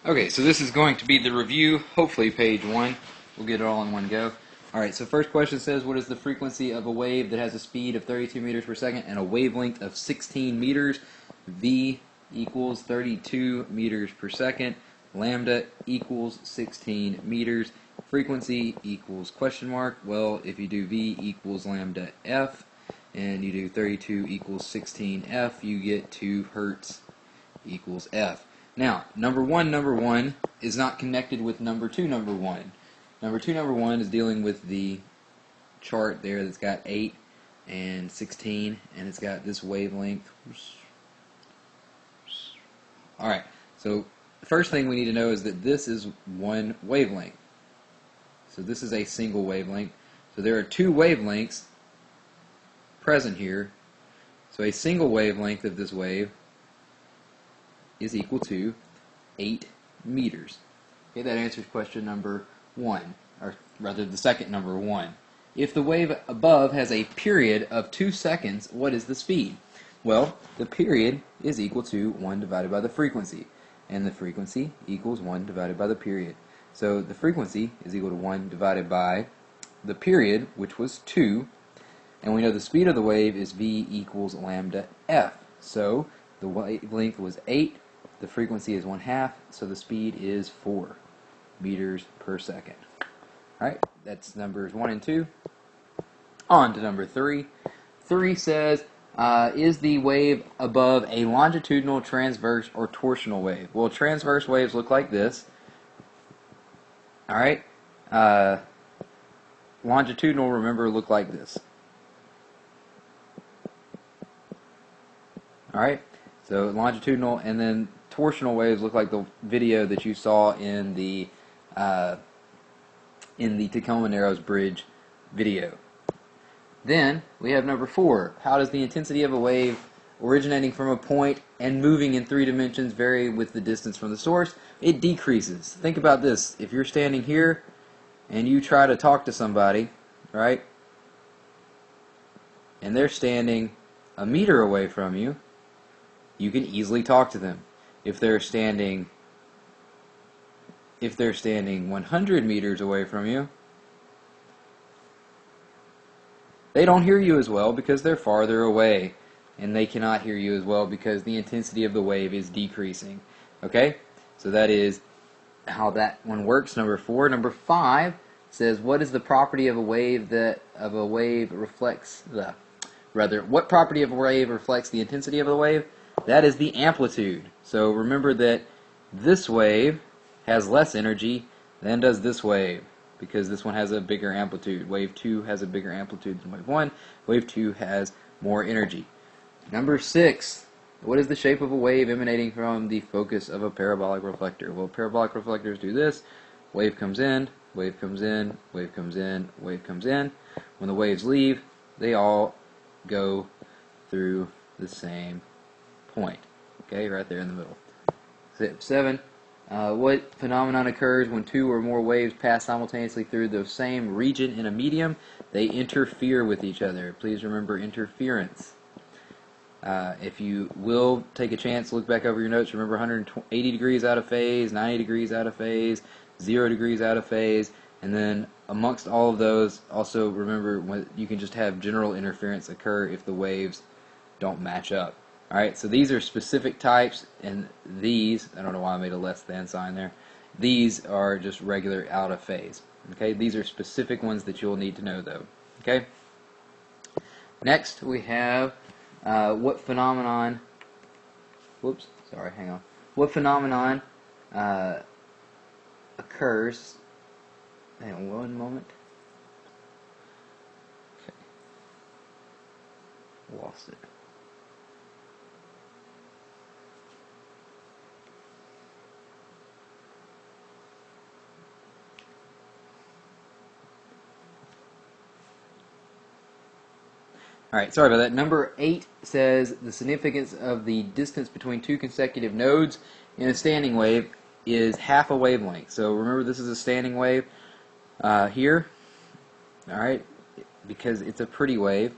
Okay, so this is going to be the review, hopefully page 1. We'll get it all in one go. Alright, so first question says, what is the frequency of a wave that has a speed of 32 meters per second and a wavelength of 16 meters? V equals 32 meters per second. Lambda equals 16 meters. Frequency equals question mark. Well, if you do V equals lambda F, and you do 32 equals 16F, you get 2 hertz equals F. Now, number one is not connected with number two, number one. Number one is dealing with the chart there that's got 8 and 16, and it's got this wavelength. Alright, so the first thing we need to know is that this is one wavelength. So this is a single wavelength. So there are 2 wavelengths present here. So a single wavelength of this wave is equal to 8 meters. Okay, that answers question number 1, or rather the second number 1. If the wave above has a period of 2 seconds, what is the speed? Well, the period is equal to 1 divided by the frequency, and the frequency equals 1 divided by the period. So the frequency is equal to 1 divided by the period, which was 2, and we know the speed of the wave is v equals lambda f. So the wavelength was 8, the frequency is 1/2, so the speed is 4 meters per second. Alright, that's numbers 1 and 2. On to number 3. 3 says, is the wave above a longitudinal, transverse, or torsional wave? Well, transverse waves look like this. Alright, longitudinal, remember, look like this. Alright, so longitudinal, and then torsional waves look like the video that you saw in the Tacoma Narrows Bridge video. Then we have number 4. How does the intensity of a wave originating from a point and moving in 3 dimensions vary with the distance from the source? It decreases. Think about this. If you're standing here and you try to talk to somebody, right, and they're standing a meter away from you, you can easily talk to them. If they're standing 100 meters away from you, they don't hear you as well because they're farther away, and they cannot hear you as well because the intensity of the wave is decreasing. Okay? So that is how that one works. Number 4. Number 5 says, what is the property of a wave reflects what property of a wave reflects the intensity of the wave? That is the amplitude. So remember that this wave has less energy than does this wave, because this one has a bigger amplitude. Wave 2 has a bigger amplitude than wave 1. Wave 2 has more energy. Number 6. What is the shape of a wave emanating from the focus of a parabolic reflector? Well, parabolic reflectors do this. Wave comes in, wave comes in, wave comes in, wave comes in. When the waves leave, they all go through the same point. Okay, right there in the middle. 7. What phenomenon occurs when 2 or more waves pass simultaneously through the same region in a medium? They interfere with each other. Please remember interference. If you will take a chance, look back over your notes. Remember 180 degrees out of phase, 90 degrees out of phase, 0 degrees out of phase, and then amongst all of those, also remember you can just have general interference occur if the waves don't match up. Alright, so these are specific types, and these, I don't know why I made a less than sign there, these are just regular out of phase. Okay, these are specific ones that you'll need to know though. Okay, next we have what phenomenon, what phenomenon occurs, hang on one moment, okay, lost it. Alright, sorry about that. Number 8 says the significance of the distance between 2 consecutive nodes in a standing wave is half a wavelength. So remember, this is a standing wave here, alright, because it's a pretty wave.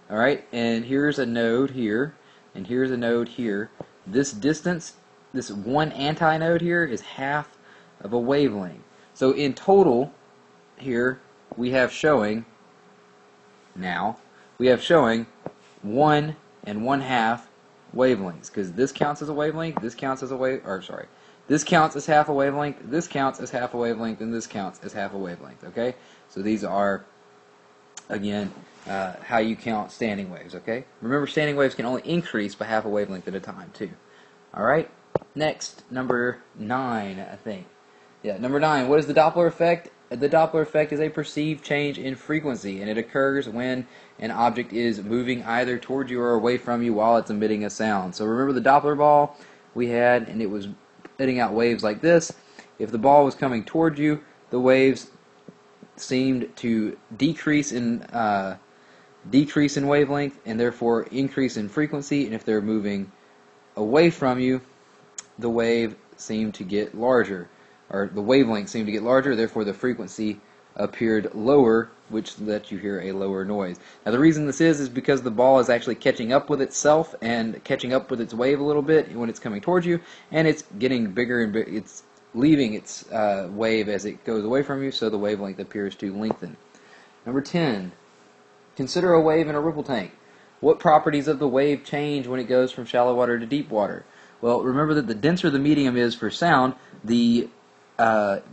Alright, and here's a node here, and here's a node here. This distance this one antinode here is half of a wavelength. So in total, here we have showing 1 and 1/2 wavelengths, because this counts as a wavelength, this counts as a this counts as half a wavelength, this counts as half a wavelength, and this counts as half a wavelength. Okay, so these are again how you count standing waves. Okay, remember standing waves can only increase by half a wavelength at a time too. All right, next, number 9, I think. Yeah, number 9. What is the Doppler effect? The Doppler effect is a perceived change in frequency, and it occurs when an object is moving either towards you or away from you while it's emitting a sound. So remember the Doppler ball we had, and it was emitting out waves like this. If the ball was coming towards you, the waves seemed to decrease in wavelength and therefore increase in frequency, and if they're moving away from you, the wave seemed to get larger, or the wavelength seemed to get larger, therefore the frequency appeared lower, which lets you hear a lower noise. Now the reason this is because the ball is actually catching up with itself and catching up with its wave a little bit when it's coming towards you, and it's getting bigger and bigger. It's leaving its wave as it goes away from you, so the wavelength appears to lengthen. Number 10. Consider a wave in a ripple tank. What properties of the wave change when it goes from shallow water to deep water? Well, remember that the denser the medium is for sound, the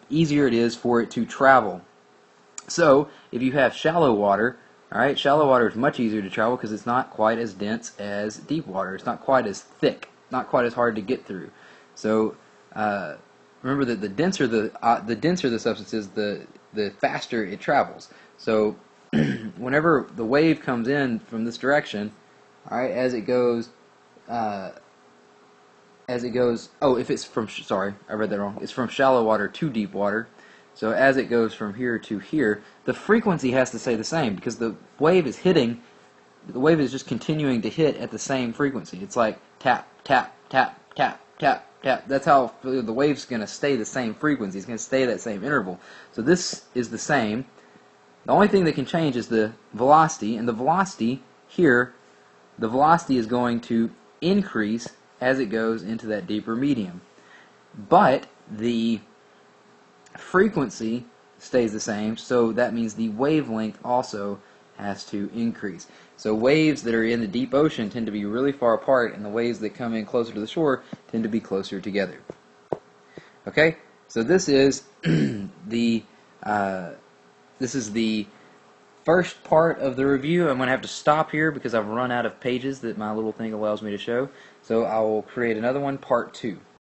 easier it is for it to travel. So, if you have shallow water, alright, shallow water is much easier to travel because it's not quite as dense as deep water. It's not quite as thick, not quite as hard to get through. So, remember that the denser the substance is, the faster it travels. So, whenever the wave comes in from this direction, alright, as it goes, if it's from, sorry, I read that wrong. It's from shallow water to deep water. So as it goes from here to here, the frequency has to stay the same because the wave is just continuing to hit at the same frequency. It's like tap, tap, tap, tap, tap, tap. That's how the wave's going to stay the same frequency. It's going to stay that same interval. So this is the same. The only thing that can change is the velocity, and the velocity here, the velocity is going to increase as it goes into that deeper medium. But the frequency stays the same, so that means the wavelength also has to increase. So waves that are in the deep ocean tend to be really far apart, and the waves that come in closer to the shore tend to be closer together. Okay, so this is the first part of the review. I'm going to have to stop here because I've run out of pages that my little thing allows me to show. So I will create another one, part 2.